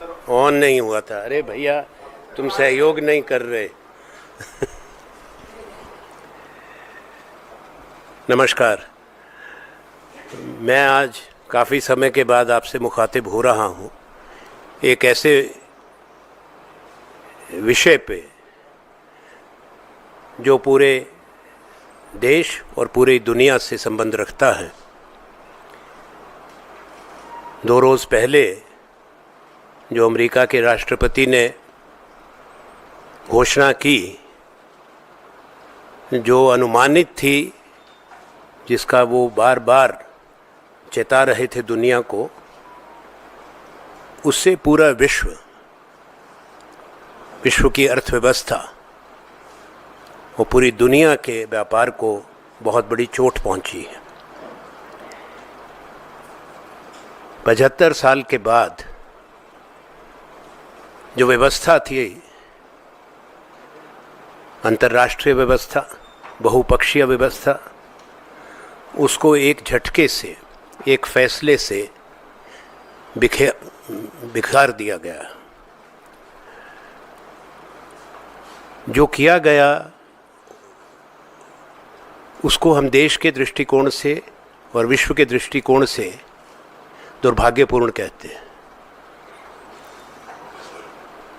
On नहीं हुआ था। अरे भैया, तुम सहयोग नहीं कर रहे। नमस्कार। मैं आज काफ़ी समय के बाद आपसे मुखातिब हो रहा हूँ एक ऐसे विषय पे जो पूरे देश और पूरी दुनिया से संबंध रखता है। 2 रोज़ पहले जो अमेरिका के राष्ट्रपति ने घोषणा की, जो अनुमानित थी, जिसका वो बार बार चेता रहे थे दुनिया को, उससे पूरा विश्व की अर्थव्यवस्था और पूरी दुनिया के व्यापार को बहुत बड़ी चोट पहुंची है। 75 साल के बाद जो व्यवस्था थी, अंतर्राष्ट्रीय व्यवस्था, बहुपक्षीय व्यवस्था, उसको एक झटके से, एक फैसले से बिखार दिया गया। जो किया गया उसको हम देश के दृष्टिकोण से और विश्व के दृष्टिकोण से दुर्भाग्यपूर्ण कहते हैं,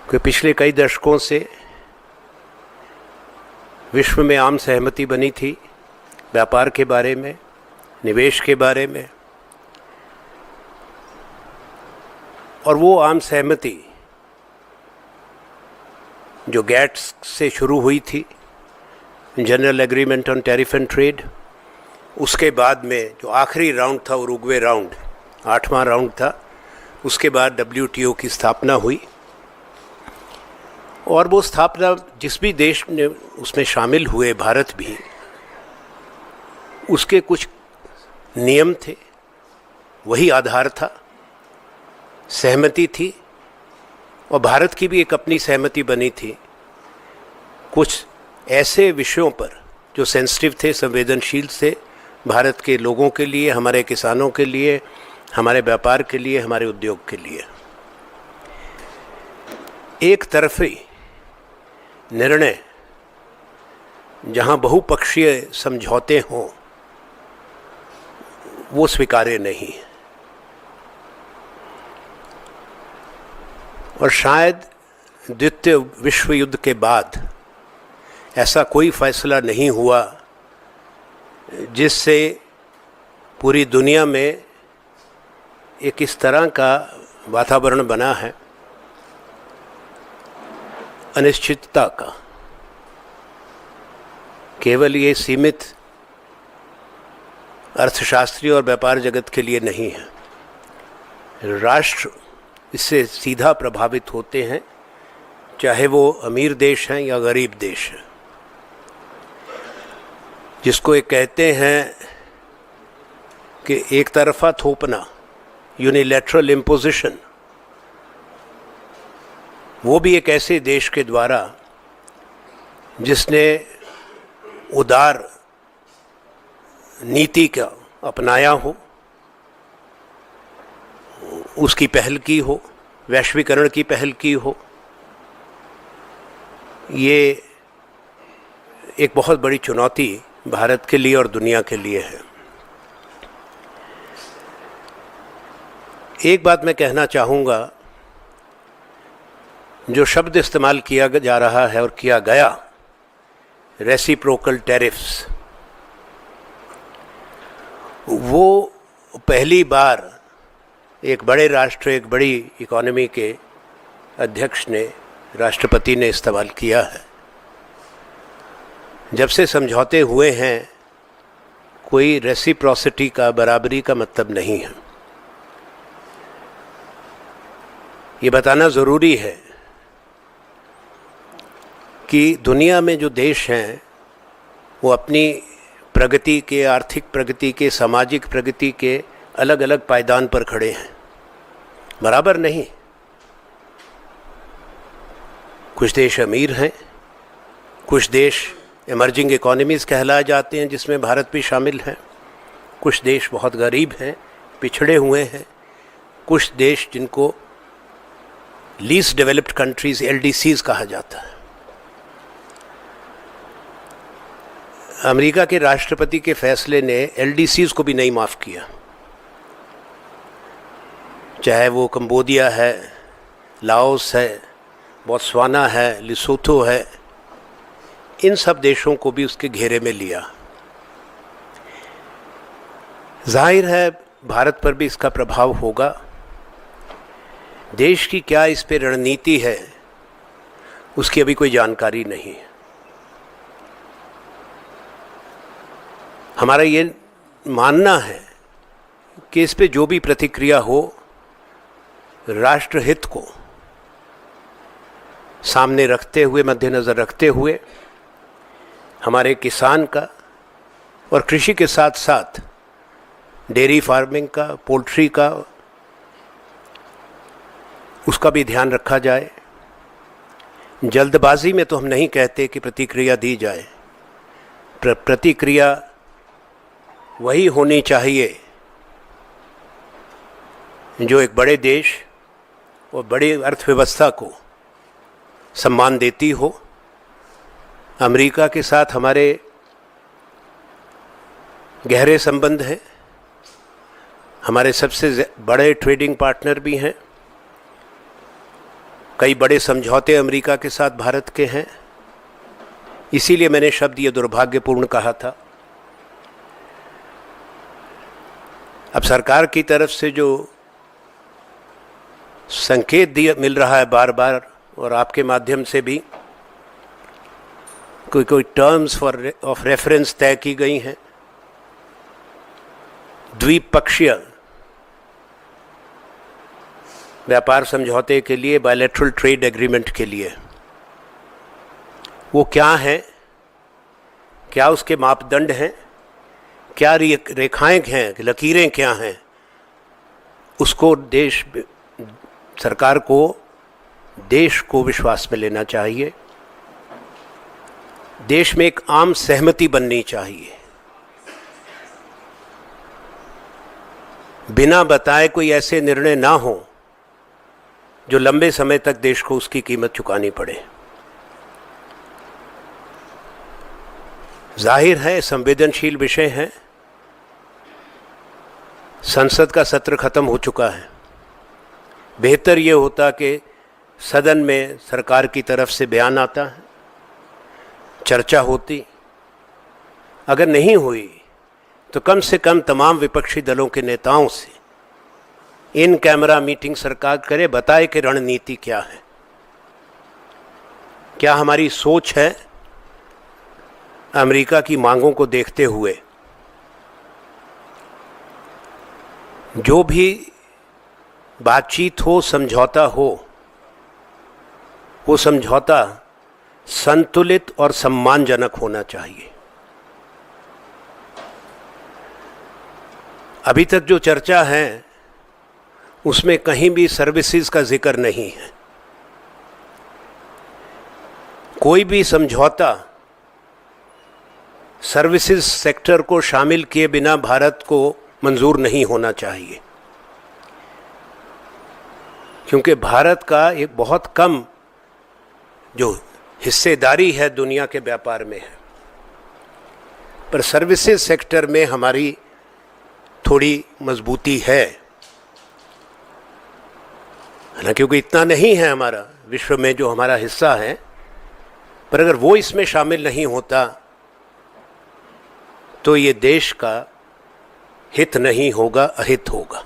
कि पिछले कई दशकों से विश्व में आम सहमति बनी थी व्यापार के बारे में, निवेश के बारे में, और वो आम सहमति जो गैट्स से शुरू हुई थी, general agreement on tariff and trade, उसके बाद में जो आखिरी राउंड था, उरुग्वे राउंड, 8वां राउंड था, उसके बाद WTO की स्थापना हुई। और वो स्थापना जिस भी देश ने उसमें शामिल हुए, भारत भी, उसके कुछ नियम थे, वही आधार था, सहमति थी, और भारत की भी एक अपनी सहमति बनी थी कुछ ऐसे विषयों पर जो सेंसिटिव थे, संवेदनशील थे भारत के लोगों के लिए, हमारे किसानों के लिए, हमारे व्यापार के लिए, हमारे उद्योग के लिए। एक तरफी निर्णय जहां बहुपक्षीय समझौते हों, वो स्वीकार्य नहीं है। और शायद द्वितीय विश्व युद्ध के बाद ऐसा कोई फैसला नहीं हुआ जिससे पूरी दुनिया में एक इस तरह का वातावरण बना है अनिश्चितता का। केवल ये सीमित अर्थशास्त्री और व्यापार जगत के लिए नहीं है, राष्ट्र इससे सीधा प्रभावित होते हैं, चाहे वो अमीर देश हैं या गरीब देश हैं। जिसको एक कहते हैं कि एक तरफा थोपना, यूनिलैटरल इम्पोजिशन, वो भी एक ऐसे देश के द्वारा जिसने उदार नीति का अपनाया हो, उसकी पहल की हो, वैश्वीकरण की पहल की हो। ये एक बहुत बड़ी चुनौती भारत के लिए और दुनिया के लिए है। एक बात मैं कहना चाहूँगा, जो शब्द इस्तेमाल किया जा रहा है और किया गया, रेसिप्रोकल टैरिफ्स, वो पहली बार एक बड़े राष्ट्र, एक बड़ी इकोनॉमी के अध्यक्ष ने, राष्ट्रपति ने इस्तेमाल किया है। जब से समझौते हुए हैं, कोई रेसिप्रोसिटी का, बराबरी का मतलब नहीं है। ये बताना ज़रूरी है कि दुनिया में जो देश हैं वो अपनी प्रगति के, आर्थिक प्रगति के, सामाजिक प्रगति के अलग अलग पायदान पर खड़े हैं, बराबर नहीं। कुछ देश अमीर हैं, कुछ देश इमर्जिंग इकोनॉमीज़ कहलाए जाते हैं, जिसमें भारत भी शामिल है। कुछ देश बहुत गरीब हैं, पिछड़े हुए हैं। कुछ देश जिनको लीस्ट डेवलप्ड कंट्रीज LDCs कहा जाता है। अमेरिका के राष्ट्रपति के फैसले ने LDCs को भी नहीं माफ़ किया, चाहे वो कंबोडिया है, लाओस है, बोत्सवाना है, लिसोथो है, इन सब देशों को भी उसके घेरे में लिया। जाहिर है भारत पर भी इसका प्रभाव होगा। देश की क्या इस पे रणनीति है उसकी अभी कोई जानकारी नहीं है। हमारा ये मानना है कि इस पे जो भी प्रतिक्रिया हो, राष्ट्रहित को सामने रखते हुए, मद्देनज़र रखते हुए, हमारे किसान का और कृषि के साथ साथ डेयरी फार्मिंग का, पोल्ट्री का, उसका भी ध्यान रखा जाए। जल्दबाजी में तो हम नहीं कहते कि प्रतिक्रिया दी जाए। प्रतिक्रिया वही होनी चाहिए जो एक बड़े देश और बड़ी अर्थव्यवस्था को सम्मान देती हो। अमेरिका के साथ हमारे गहरे संबंध हैं, हमारे सबसे बड़े ट्रेडिंग पार्टनर भी हैं, कई बड़े समझौते अमेरिका के साथ भारत के हैं। इसीलिए मैंने शब्द ये दुर्भाग्यपूर्ण कहा था। अब सरकार की तरफ से जो संकेत मिल रहा है बार बार, और आपके माध्यम से भी कोई टर्म्स ऑफ रेफरेंस तय की गई हैं द्विपक्षीय व्यापार समझौते के लिए, बायलैटरल ट्रेड एग्रीमेंट के लिए। वो क्या हैं, क्या उसके मापदंड हैं, क्या रेखाएं हैं, लकीरें क्या हैं, उसको सरकार को, देश को विश्वास में लेना चाहिए। देश में एक आम सहमति बननी चाहिए। बिना बताए कोई ऐसे निर्णय ना हो जो लंबे समय तक देश को उसकी कीमत चुकानी पड़े। जाहिर है संवेदनशील विषय है। संसद का सत्र खत्म हो चुका है। बेहतर ये होता कि सदन में सरकार की तरफ से बयान आता है, चर्चा होती। अगर नहीं हुई तो कम से कम तमाम विपक्षी दलों के नेताओं से इन कैमरा मीटिंग सरकार करे, बताए कि रणनीति क्या है, क्या हमारी सोच है अमेरिका की मांगों को देखते हुए। जो भी बातचीत हो, समझौता हो, वो समझौता संतुलित और सम्मानजनक होना चाहिए। अभी तक जो चर्चा है उसमें कहीं भी सर्विसेज का जिक्र नहीं है। कोई भी समझौता सर्विसेज सेक्टर को शामिल किए बिना भारत को मंजूर नहीं होना चाहिए, क्योंकि भारत का एक बहुत कम जो हिस्सेदारी है दुनिया के व्यापार में है, पर सर्विसेज सेक्टर में हमारी थोड़ी मजबूती है। हालांकि क्योंकि इतना नहीं है हमारा विश्व में जो हमारा हिस्सा है, पर अगर वो इसमें शामिल नहीं होता तो ये देश का हित नहीं होगा, अहित होगा।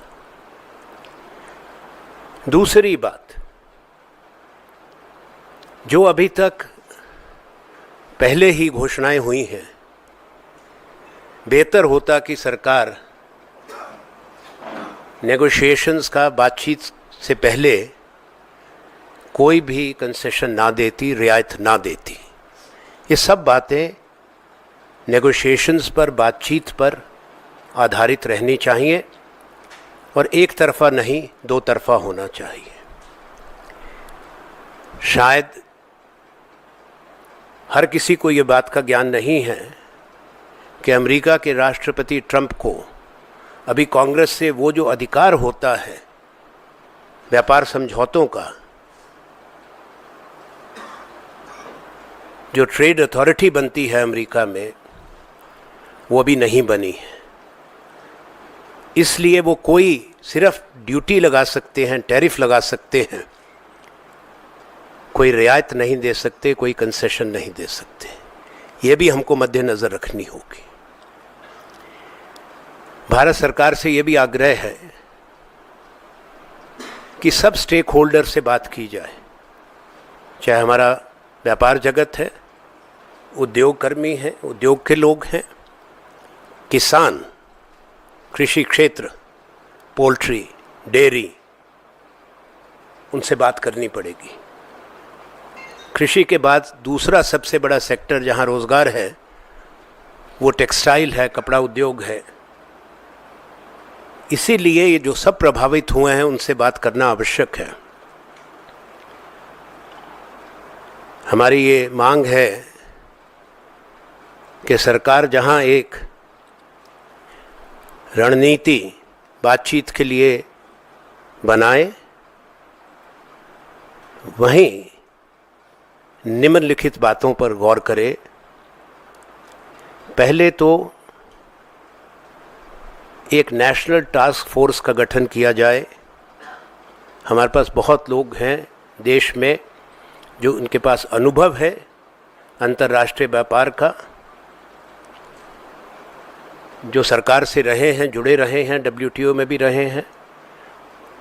दूसरी बात, जो अभी तक पहले ही घोषणाएं हुई हैं, बेहतर होता कि सरकार नेगोशिएशंस का, बातचीत से पहले कोई भी कंसेशन ना देती, रियायत ना देती। ये सब बातें नेगोशिएशंस पर, बातचीत पर आधारित रहनी चाहिए और एक तरफ़ा नहीं, दो तरफ़ा होना चाहिए। शायद हर किसी को ये बात का ज्ञान नहीं है कि अमेरिका के राष्ट्रपति ट्रंप को अभी कांग्रेस से वो जो अधिकार होता है व्यापार समझौतों का, जो ट्रेड अथॉरिटी बनती है अमेरिका में, वो भी नहीं बनी है। इसलिए वो कोई सिर्फ ड्यूटी लगा सकते हैं, टैरिफ लगा सकते हैं, कोई रियायत नहीं दे सकते, कोई कंसेशन नहीं दे सकते। ये भी हमको मद्देनज़र रखनी होगी। भारत सरकार से ये भी आग्रह है कि सब स्टेक होल्डर से बात की जाए, चाहे हमारा व्यापार जगत है, उद्योग कर्मी हैं, उद्योग के लोग हैं, किसान, कृषि क्षेत्र, पोल्ट्री, डेयरी, उनसे बात करनी पड़ेगी। कृषि के बाद दूसरा सबसे बड़ा सेक्टर जहां रोज़गार है वो टेक्सटाइल है, कपड़ा उद्योग है। इसीलिए ये जो सब प्रभावित हुए हैं उनसे बात करना आवश्यक है। हमारी ये मांग है कि सरकार जहां एक रणनीति बातचीत के लिए बनाए, वहीं निम्नलिखित बातों पर गौर करे। पहले तो एक नेशनल टास्क फोर्स का गठन किया जाए। हमारे पास बहुत लोग हैं देश में जो उनके पास अनुभव है अंतर्राष्ट्रीय व्यापार का, जो सरकार से रहे हैं, जुड़े रहे हैं, WTO में भी रहे हैं,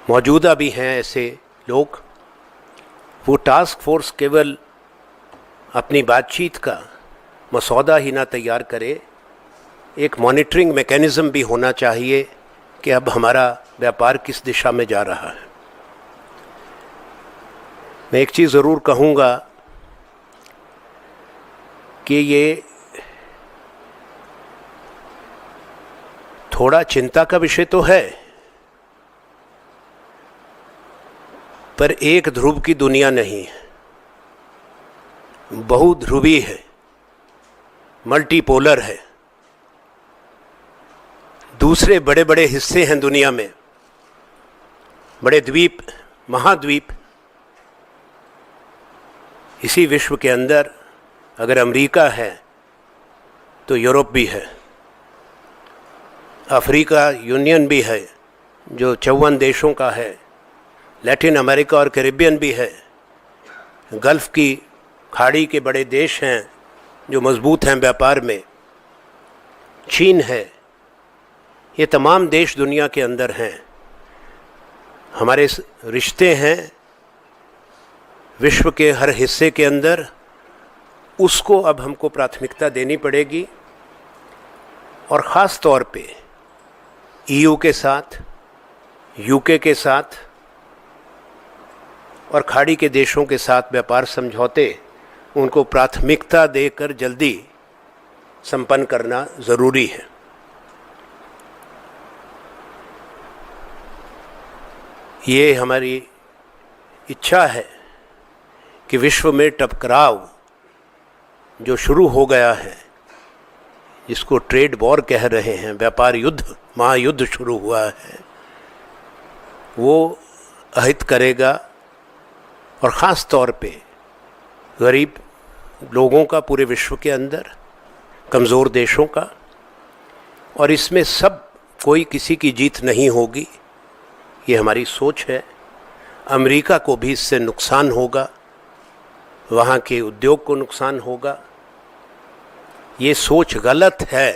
मौजूदा भी हैं ऐसे लोग। वो टास्क फोर्स केवल अपनी बातचीत का मसौदा ही ना तैयार करे, एक मॉनिटरिंग मैकेनिज़्म भी होना चाहिए कि अब हमारा व्यापार किस दिशा में जा रहा है। मैं एक चीज़ ज़रूर कहूँगा कि ये थोड़ा चिंता का विषय तो है, पर एक ध्रुव की दुनिया नहीं है, बहुध्रुवी है, मल्टीपोलर है। दूसरे बड़े बड़े हिस्से हैं दुनिया में, बड़े द्वीप, महाद्वीप। इसी विश्व के अंदर अगर अमेरिका है तो यूरोप भी है, अफ्रीका यूनियन भी है जो 54 देशों का है, लैटिन अमेरिका और कैरिबियन भी है, गल्फ़ की खाड़ी के बड़े देश हैं जो मजबूत हैं व्यापार में, चीन है। ये तमाम देश दुनिया के अंदर हैं। हमारे रिश्ते हैं विश्व के हर हिस्से के अंदर, उसको अब हमको प्राथमिकता देनी पड़ेगी। और ख़ास तौर पे EU के साथ, UK के साथ और खाड़ी के देशों के साथ व्यापार समझौते, उनको प्राथमिकता देकर जल्दी संपन्न करना ज़रूरी है। ये हमारी इच्छा है कि विश्व में टकराव जो शुरू हो गया है, जिसको ट्रेड वॉर कह रहे हैं, व्यापार युद्ध, महायुद्ध शुरू हुआ है, वो अहित करेगा। और ख़ास तौर पे गरीब लोगों का पूरे विश्व के अंदर, कमज़ोर देशों का। और इसमें सब कोई किसी की जीत नहीं होगी, ये हमारी सोच है। अमेरिका को भी इससे नुकसान होगा, वहाँ के उद्योग को नुकसान होगा। ये सोच गलत है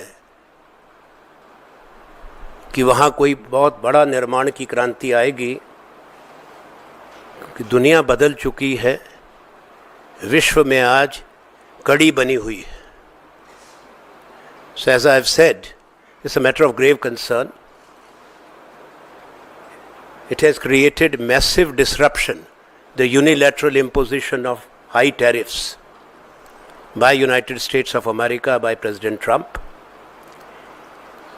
कि वहाँ कोई बहुत बड़ा निर्माण की क्रांति आएगी, क्योंकि दुनिया बदल चुकी है। विश्व में आज कड़ी बनी हुई है। So as I have said, it's a matter of grave concern. It has created massive disruption, the unilateral imposition of high tariffs by United States of America, by President Trump.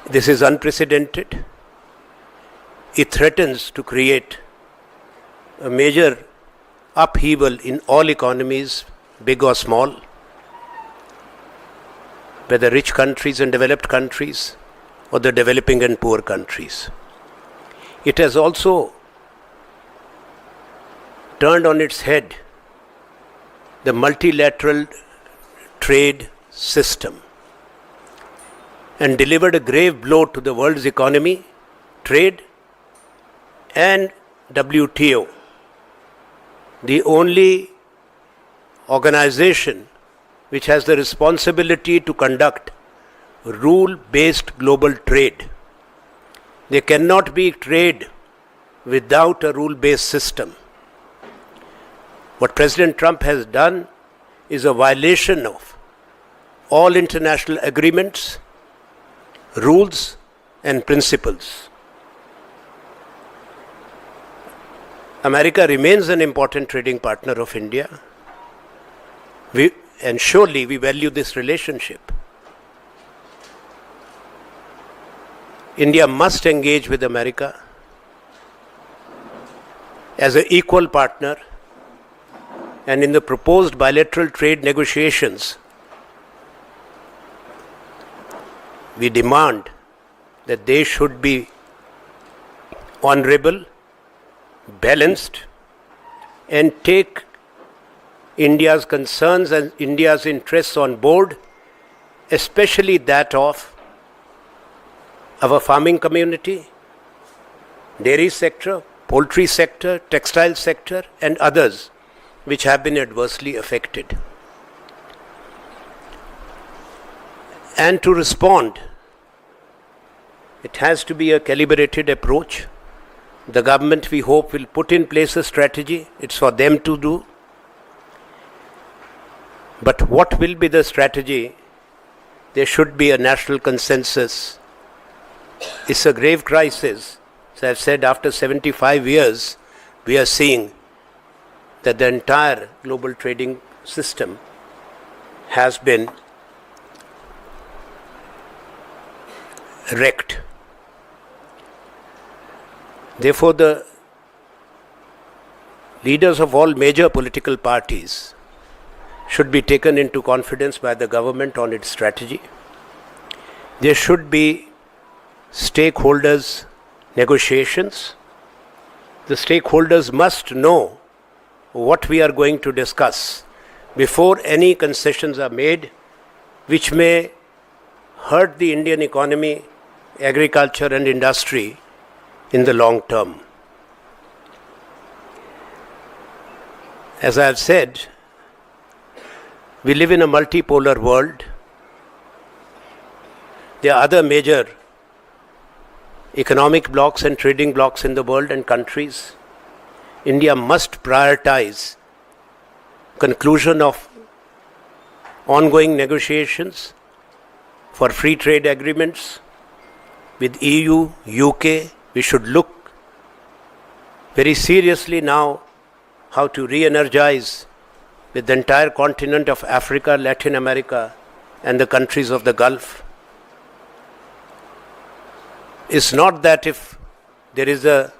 This is unprecedented. It threatens to create a major upheaval in all economies, big or small, whether rich countries and developed countries or the developing and poor countries. It has also turned on its head the multilateral trade system and delivered a grave blow to the world's economy, trade, and WTO, the only organization which has the responsibility to conduct rule-based global trade. There cannot be trade without a rule-based system. What President Trump has done is a violation of all international agreements, rules, and principles. America remains an important trading partner of India, and surely we value this relationship. India must engage with America as an equal partner, and in the proposed bilateral trade negotiations, we demand that they should be honorable, balanced, and take India's concerns and India's interests on board, especially that of our farming community, dairy sector, poultry sector, textile sector, and others which have been adversely affected. And to respond, it has to be a calibrated approach. The government, we hope, will put in place a strategy. It's for them to do. But what will be the strategy? There should be a national consensus. It's a grave crisis. As I've said, after 75 years, we are seeing that the entire global trading system has been wrecked. Therefore, the leaders of all major political parties should be taken into confidence by the government on its strategy. There should be stakeholders' negotiations. The stakeholders must know what we are going to discuss before any concessions are made, which may hurt the Indian economy, agriculture, and industry in the long term. As I have said, we live in a multipolar world. There are other major economic blocs and trading blocs in the world and countries. India must prioritize conclusion of ongoing negotiations for free trade agreements with EU, UK. We should look very seriously now how to re-energize with the entire continent of Africa, Latin America, and the countries of the Gulf. It's not that if there is a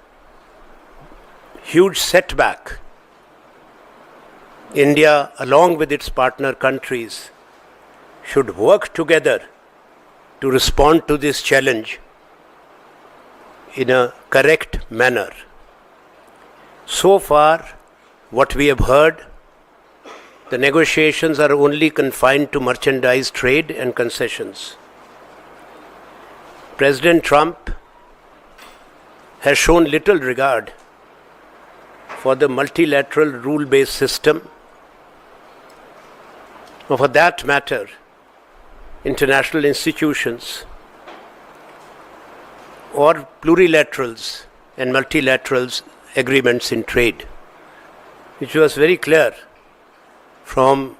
huge setback, India, along with its partner countries, should work together to respond to this challenge in a correct manner. So far, what we have heard, the negotiations are only confined to merchandise trade and concessions. President Trump has shown little regard for the multilateral rule-based system, or for that matter, international institutions, or plurilaterals and multilaterals agreements in trade, which was very clear from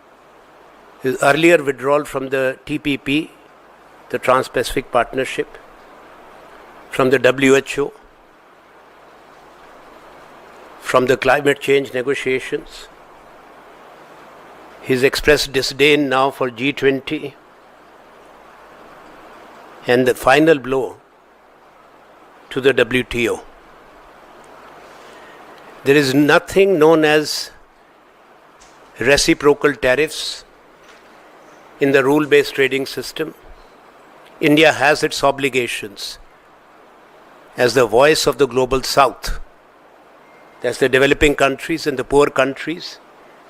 his earlier withdrawal from the TPP, the Trans-Pacific Partnership, from the WHO, from the climate change negotiations. He's expressed disdain now for G20, and the final blow to the WTO. There is nothing known as reciprocal tariffs in the rule-based trading system. India has its obligations as the voice of the global south. That's the developing countries and the poor countries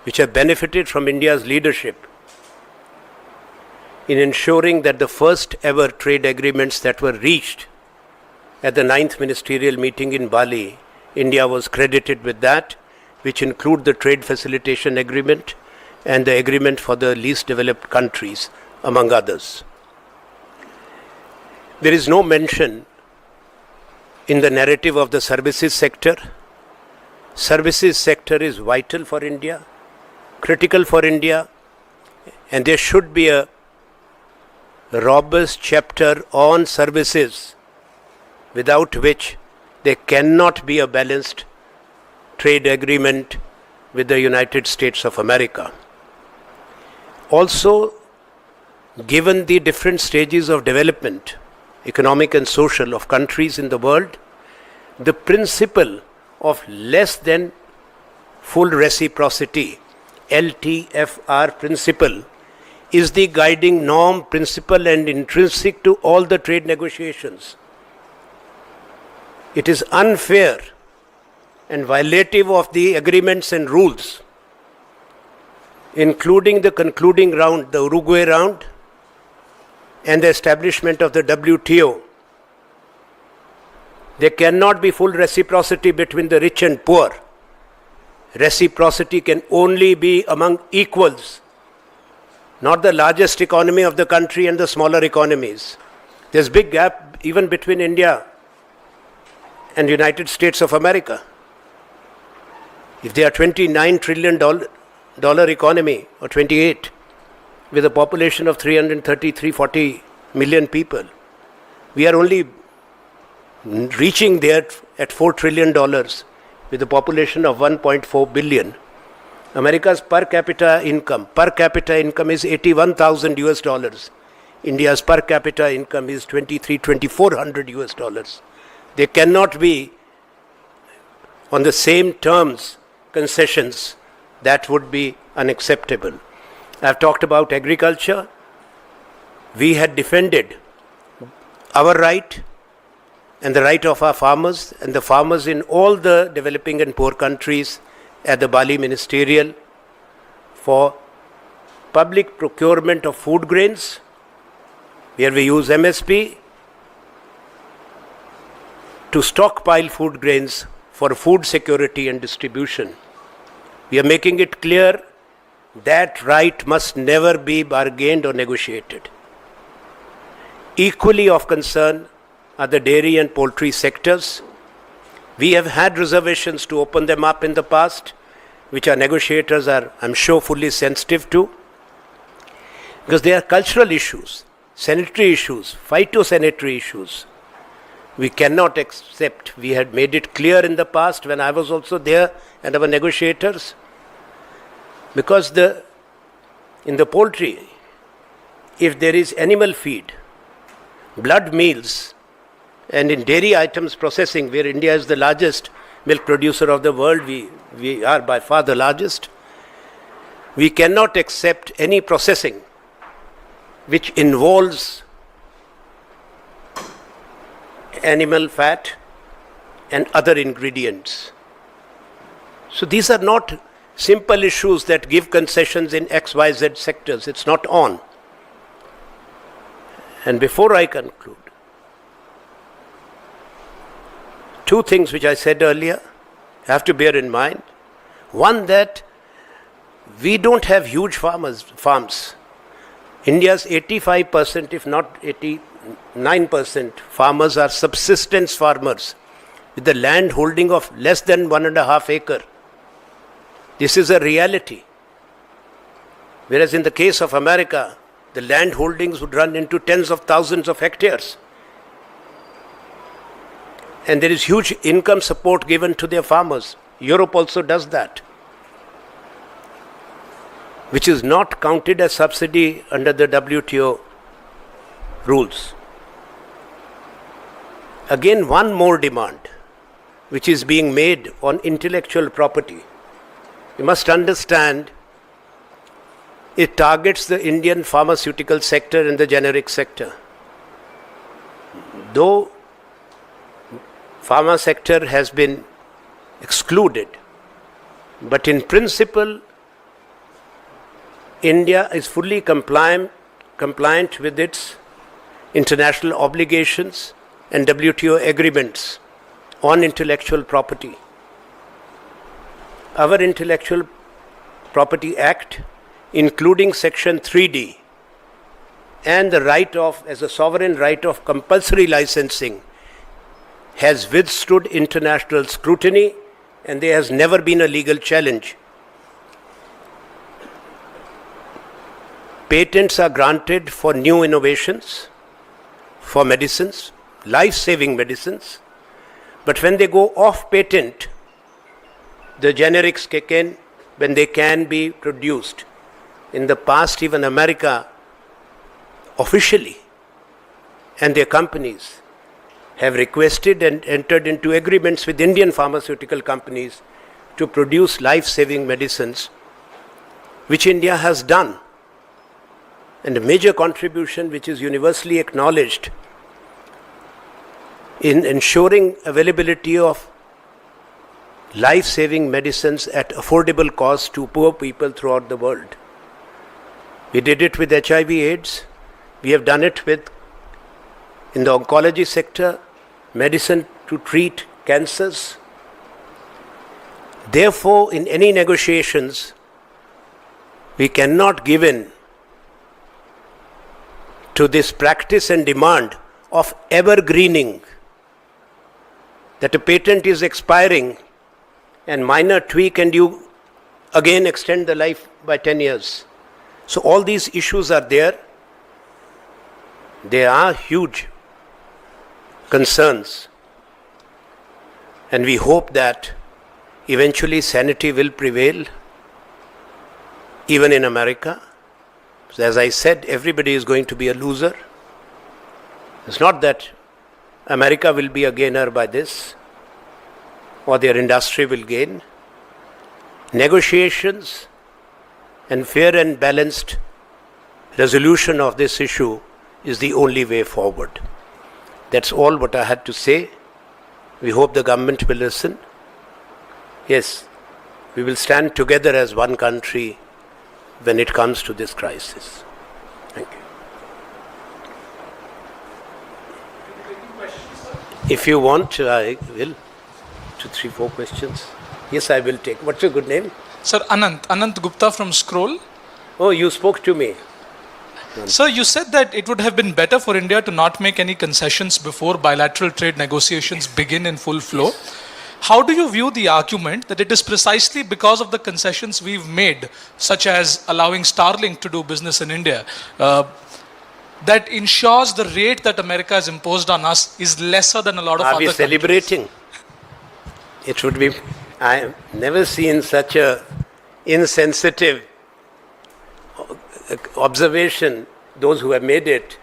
which have benefited from India's leadership in ensuring that the first ever trade agreements that were reached at the 9th ministerial meeting in Bali, India was credited with that, which include the trade facilitation agreement and the agreement for the least developed countries, among others. There is no mention in the narrative of the services sector. Services sector is vital for India, critical for India, and there should be a robust chapter on services, without which there cannot be a balanced trade agreement with the United States of America. Also, given the different stages of development, economic and social, of countries in the world, the principle of less than full reciprocity, LTFR principle, is the guiding norm, principle and intrinsic to all the trade negotiations. It is unfair and violative of the agreements and rules, including the concluding round, the Uruguay round, and the establishment of the WTO. There cannot be full reciprocity between the rich and poor. Reciprocity can only be among equals, not the largest economy of the country and the smaller economies. There's big gap even between India and United States of America. If they are $29 trillion economy, or 28, with a population of 340 million people, we are only reaching there at $4 trillion with a population of 1.4 billion. America's per capita income is $81,000. India's per capita income is $2,300-2,400. They cannot be on the same terms concessions. That would be unacceptable. I've talked about agriculture. We had defended our right and the right of our farmers and the farmers in all the developing and poor countries at the Bali Ministerial for public procurement of food grains, where we use MSP to stockpile food grains for food security and distribution. We are making it clear that right must never be bargained or negotiated. Equally of concern are the dairy and poultry sectors. We have had reservations to open them up in the past, which our negotiators are, I'm sure, fully sensitive to, because they are cultural issues, sanitary issues, phytosanitary issues. We cannot accept. We had made it clear in the past when I was also there and our negotiators, because in the poultry, if there is animal feed, blood meals, and in dairy items processing, where India is the largest milk producer of the world, we are by far the largest, we cannot accept any processing which involves animal fat and other ingredients. So these are not simple issues that give concessions in XYZ sectors. It's not on. And before I conclude, two things which I said earlier have to bear in mind. One, that we don't have huge farms. India's 85%, if not 89%, farmers are subsistence farmers with the land holding of less than 1.5 acre. This is a reality. Whereas in the case of America, the land holdings would run into tens of thousands of hectares. And there is huge income support given to their farmers. Europe also does that, which is not counted as subsidy under the WTO rules. Again, one more demand which is being made on intellectual property. You must understand, it targets the Indian pharmaceutical sector and the generic sector. Though pharma sector has been excluded, but in principle, India is fully compliant compliant with its international obligations and WTO agreements on intellectual property. Our Intellectual Property Act, including Section 3D, and the right of, as a sovereign right of compulsory licensing, has withstood international scrutiny, and there has never been a legal challenge. Patents are granted for new innovations, for medicines, life-saving medicines, but when they go off patent, the generics kick in when they can be produced. In the past, even America officially and their companies have requested and entered into agreements with Indian pharmaceutical companies to produce life-saving medicines, which India has done. And a major contribution which is universally acknowledged in ensuring availability of life-saving medicines at affordable cost to poor people throughout the world. We did it with HIV/AIDS. We have done it with, in the oncology sector, medicine to treat cancers. Therefore, in any negotiations, we cannot give in to this practice and demand of evergreening, that a patent is expiring and minor tweak and you again extend the life by 10 years. So all these issues are there. There are huge concerns, and we hope that eventually sanity will prevail, even in America. So as I said, everybody is going to be a loser. It's not that America will be a gainer by this, or their industry will gain. Negotiations and fair and balanced resolution of this issue is the only way forward. That's all what I had to say. We hope the government will listen. Yes, we will stand together as one country when it comes to this crisis. Thank you. If you want, I will. 2, 3, 4 questions. Yes, I will take. What's your good name? Sir, Anant Gupta from Scroll. Oh, you spoke to me. Sir, you said that it would have been better for India to not make any concessions before bilateral trade negotiations begin in full flow. Yes. How do you view the argument that it is precisely because of the concessions we've made, such as allowing Starlink to do business in India, that ensures the rate that America has imposed on us is lesser than a lot of other countries? Are we celebrating? It would be, I have never seen such a insensitive observation, those who have made it.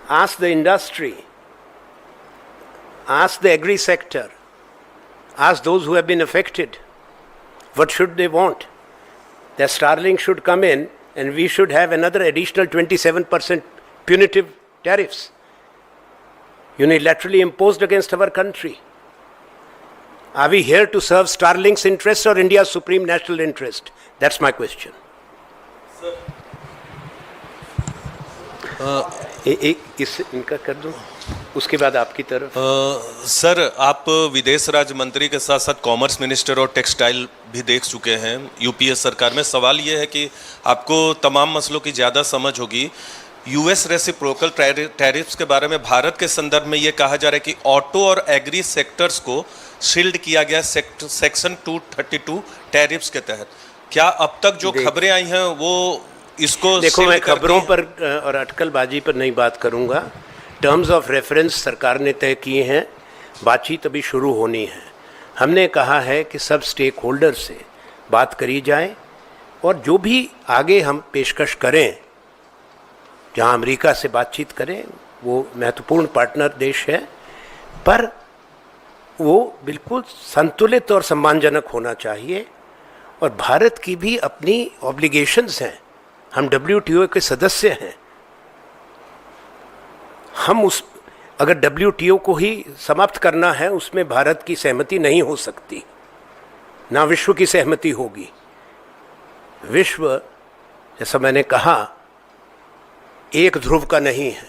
Ask the industry, ask the agri sector, ask those who have been affected. What should they want? That Starlink should come in and we should have another additional 27% punitive tariffs unilaterally imposed against our country. Are we here to serve Starlink's interest or India's supreme national interest? That's my question. इनका कर दूं, उसके बाद आपकी तरफ। Sir, आप विदेश राज्य मंत्री के साथ साथ कॉमर्स मिनिस्टर और टेक्सटाइल भी देख चुके हैं यूपीए सरकार में। सवाल ये है कि आपको तमाम मसलों की ज़्यादा समझ होगी। यूएस रेसिप्रोकल टैरिफ्स के बारे में भारत के संदर्भ में ये कहा जा रहा है कि ऑटो और एग्री सेक्टर्स को शील्ड किया गया सेक्शन 232 टैरिफ्स के तहत। क्या अब तक जो खबरें आई हैं वो इसको देखो, मैं खबरों पर और अटकलबाजी पर नहीं बात करूंगा। टर्म्स ऑफ रेफरेंस सरकार ने तय किए हैं, बातचीत अभी शुरू होनी है। हमने कहा है कि सब स्टेक होल्डर से बात करी जाए और जो भी आगे हम पेशकश करें, जहां अमेरिका से बातचीत करें, वो महत्वपूर्ण पार्टनर देश है, पर वो बिल्कुल संतुलित और सम्मानजनक होना चाहिए। और भारत की भी अपनी ऑब्लिगेशंस हैं, हम WTO के सदस्य हैं। हम उस अगर WTO को ही समाप्त करना है, उसमें भारत की सहमति नहीं हो सकती, ना विश्व की सहमति होगी। विश्व, जैसा मैंने कहा, एक ध्रुव का नहीं है,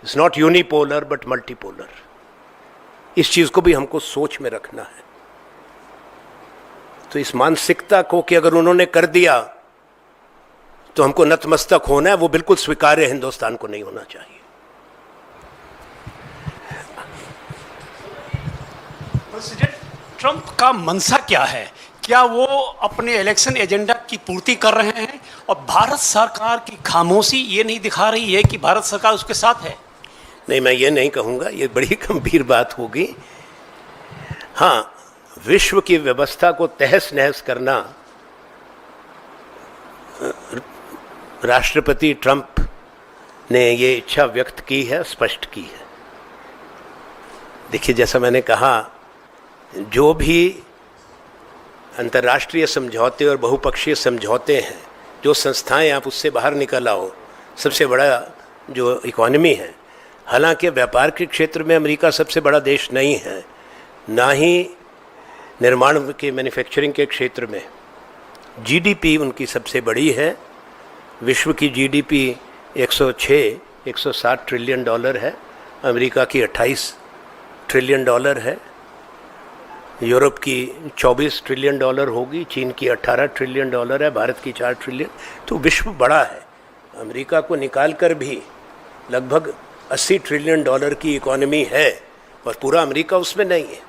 it's not unipolar but multipolar. इस चीज़ को भी हमको सोच में रखना है। तो इस मानसिकता को कि अगर उन्होंने कर दिया तो हमको नतमस्तक होना है, वो बिल्कुल स्वीकार्य हिंदुस्तान को नहीं होना चाहिए। प्रेसिडेंट ट्रंप का मंशा क्या है? क्या वो अपने इलेक्शन एजेंडा की पूर्ति कर रहे हैं और भारत सरकार की खामोशी ये नहीं दिखा रही है कि भारत सरकार उसके साथ है? नहीं, मैं ये नहीं कहूँगा, ये बड़ी गंभीर बात होगी। हाँ, विश्व की व्यवस्था को तहस नहस करना राष्ट्रपति ट्रंप ने ये इच्छा व्यक्त की है, स्पष्ट की है। देखिए, जैसा मैंने कहा, जो भी अंतर्राष्ट्रीय समझौते और बहुपक्षीय समझौते हैं, जो संस्थाएं आप उससे बाहर निकल आओ, सबसे बड़ा जो इकॉनमी है, हालांकि व्यापार के क्षेत्र में अमेरिका सबसे बड़ा देश नहीं है, ना ही निर्माण के मैन्युफैक्चरिंग के क्षेत्र में। जीडीपी उनकी सबसे बड़ी है। विश्व की जीडीपी 160 ट्रिलियन डॉलर है, अमेरिका की 28 ट्रिलियन डॉलर है, यूरोप की 24 ट्रिलियन डॉलर होगी, चीन की 18 ट्रिलियन डॉलर है, भारत की 4 ट्रिलियन। तो विश्व बड़ा है। अमेरिका को निकाल कर भी लगभग 80 ट्रिलियन डॉलर की इकॉनमी है, और पूरा अमेरिका उसमें नहीं है।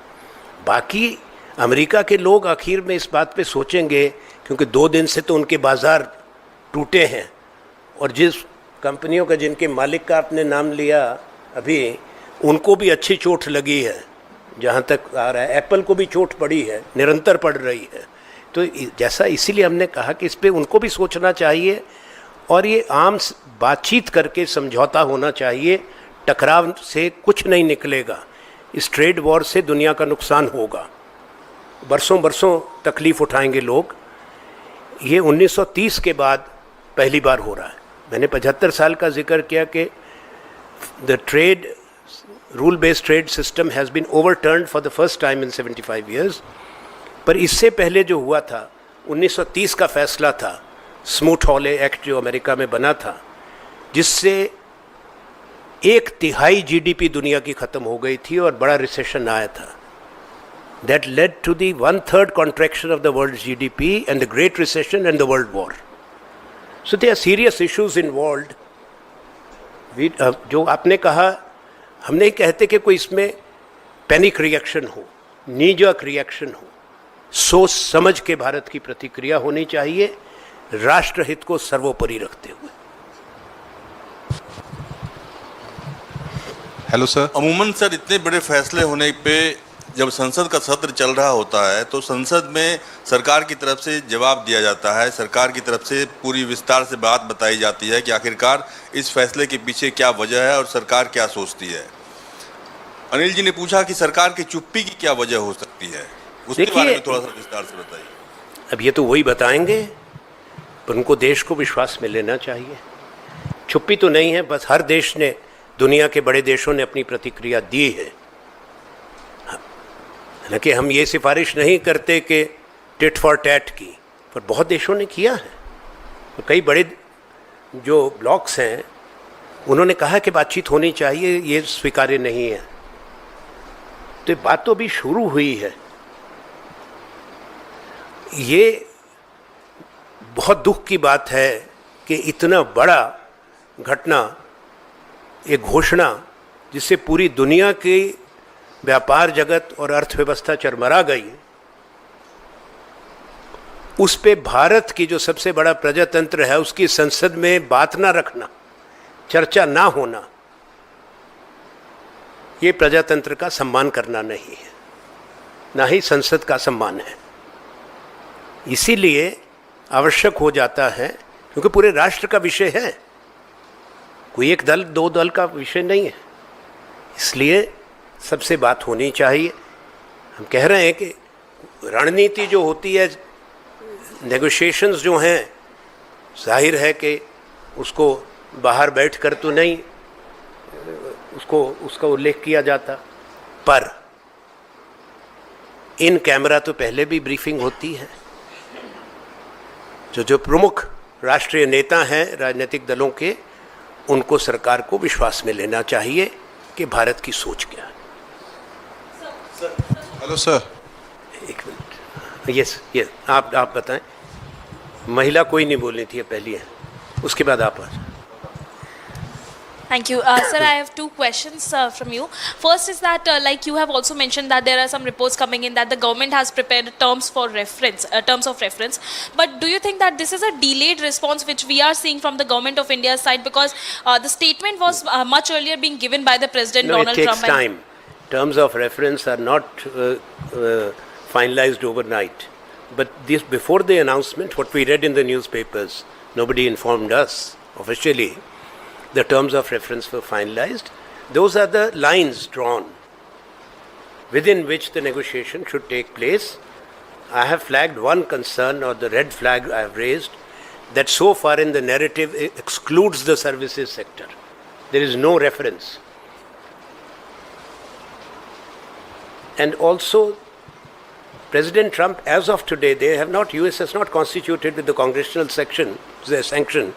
बाकी अमेरिका के लोग आखिर में इस बात पे सोचेंगे, क्योंकि 2 दिन से तो उनके बाज़ार टूटे हैं, और जिस कंपनियों का, जिनके मालिक का आपने नाम लिया अभी, उनको भी अच्छी चोट लगी है। जहाँ तक आ रहा है, एप्पल को भी चोट पड़ी है, निरंतर पड़ रही है। तो जैसा, इसीलिए हमने कहा कि इस पे उनको भी सोचना चाहिए, और ये आम बातचीत करके समझौता होना चाहिए। टकराव से कुछ नहीं निकलेगा। इस ट्रेड वॉर से दुनिया का नुकसान होगा, बरसों बरसों तकलीफ़ उठाएंगे लोग। ये 1930 के बाद पहली बार हो रहा है। मैंने 75 साल का जिक्र किया कि the trade rule based trade system has been overturned for the first time in 75 years. पर इससे पहले जो हुआ था, 1930 का फैसला था, स्मूथ-हॉले एक्ट जो अमेरिका में बना था, जिससे 1/3 जीडीपी दुनिया की ख़त्म हो गई थी और बड़ा रिसेशन आया था। That led to the 1/3 contraction of the world's GDP and the Great Recession and the World War. So there are serious issues involved. जो आपने कहा, हम नहीं कहते कि कोई इसमें पैनिक रिएक्शन हो, नीजक रिएक्शन हो। सोच समझ के भारत की प्रतिक्रिया होनी चाहिए, राष्ट्रहित को सर्वोपरि रखते हुए। Hello sir. अमूमन सर, इतने बड़े फैसले होने पे जब संसद का सत्र चल रहा होता है तो संसद में सरकार की तरफ से जवाब दिया जाता है, सरकार की तरफ से पूरी विस्तार से बात बताई जाती है कि आखिरकार इस फैसले के पीछे क्या वजह है और सरकार क्या सोचती है। अनिल जी ने पूछा कि सरकार की चुप्पी की क्या वजह हो सकती है, उसके बारे में थोड़ा सा विस्तार से बताइए। अब ये तो वही बताएंगे, पर उनको देश को विश्वास में लेना चाहिए। चुप्पी तो नहीं है, बस हर देश ने, दुनिया के बड़े देशों ने अपनी प्रतिक्रिया दी है। हालांकि हम ये सिफारिश नहीं करते कि टिट फॉर टैट की, पर बहुत देशों ने किया है। तो कई बड़े जो ब्लॉक्स हैं, उन्होंने कहा कि बातचीत होनी चाहिए, ये स्वीकार्य नहीं है। तो ये बात तो अभी शुरू हुई है। ये बहुत दुख की बात है कि इतना बड़ा घटना, एक घोषणा जिससे पूरी दुनिया की व्यापार जगत और अर्थव्यवस्था चरमरा गई, उस पे भारत की जो सबसे बड़ा प्रजातंत्र है, उसकी संसद में बात ना रखना, चर्चा ना होना, ये प्रजातंत्र का सम्मान करना नहीं है, ना ही संसद का सम्मान है। इसीलिए आवश्यक हो जाता है, क्योंकि पूरे राष्ट्र का विषय है, कोई एक दल, 2 दल का विषय नहीं है। इसलिए सबसे बात होनी चाहिए। हम कह रहे हैं कि रणनीति जो होती है, नेगोशिएशंस जो हैं, जाहिर है कि उसको बाहर बैठकर तो नहीं उसका उल्लेख किया जाता, पर इन कैमरा तो पहले भी ब्रीफिंग होती है। जो प्रमुख राष्ट्रीय नेता हैं राजनीतिक दलों के, उनको सरकार को विश्वास में लेना चाहिए कि भारत की सोच क्या है। Hello sir. एक मिनट, यस यस, आप बताएं। महिला कोई नहीं बोलनी थी, पहली है, उसके बाद आप। Thank you. Sir, I have two questions from you. First is that, like you have also mentioned that there are some reports coming in that the government has prepared terms of reference. But do you think that this is a delayed response which we are seeing from the government of India's side, because the statement was much earlier being given by the President No, Donald it takes Trump? time. Terms of reference are not finalized overnight. But this, before the announcement, what we read in the newspapers, nobody informed us officially. The terms of reference were finalized. Those are the lines drawn within which the negotiation should take place. I have flagged one concern, or the red flag I have raised, that so far in the narrative it excludes the services sector. There is no reference. And also, President Trump, as of today, US has not constituted with the congressional sanction